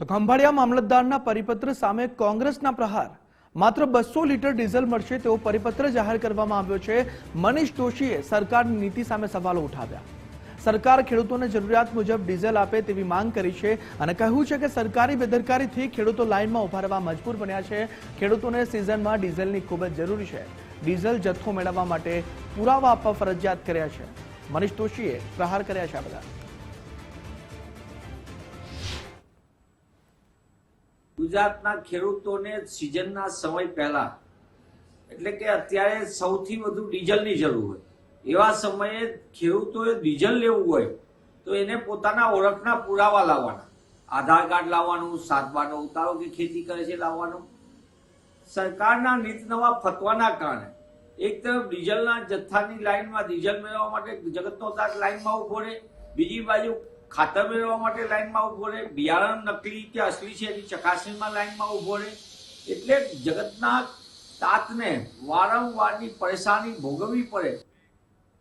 તો ખંભાળિયા મામલતદારના પરિપત્ર સામે કોંગ્રેસના પ્રહાર। માત્ર 200 લીટર ડીઝલ મળશે તેવો પરિપત્ર જાહેર કરવામાં આવ્યો છે। મનીષ દોશીએ સરકારની નીતિ સામે સવાલો ઉઠાવ્યા। સરકાર ખેડૂતોને જરૂરિયાત મુજબ ડીઝલ આપે તેવી માંગ કરી છે અને કહ્યું છે કે સરકારી બેદરકારીથી ખેડૂતો લાઇનમાં ઉભા રહેવા મજબૂર બન્યા છે। ખેડૂતોને સિઝનમાં ડીઝલની ખૂબ જ જરૂરી છે। ડીઝલ જથ્થો મેળવવા માટે પુરાવા આપવા ફરજિયાત કર્યા છે। મનીષ દોશીએ પ્રહાર કર્યા છે। આ બધા ગુજરાતના ખેડૂતોને સિઝનના સમય પહેલા એટલે કે અત્યારે સૌથી વધુ ડીઝલની જરૂર હોય એવા સમયે ખેડૂતોએ ડીઝલ લેવું હોય તો એને પોતાના ઓળખના પુરાવા લાવવાના, આધાર કાર્ડ લાવવાનું, 7/12 ઉતારો કે ખેતી કરે છે લાવવાનું। સરકારના નીત નવા ફતવાના કારણે એક તરફ ડીઝલના જથ્થાની લાઈનમાં ડીઝલ મેળવવા માટે જગતનો તાત લાઈનમાં ઉભો રહે, બીજી બાજુ ખાતર મેળવવા માટે લાઈનમાં ઉભો રહે, બિયારણ નકલી કે અસલી છે એની ચકાસણીમાં લાઈનમાં ઉભો રહે। એટલે જગતના તાતને વારંવારની પરેશાની ભોગવવી પડે।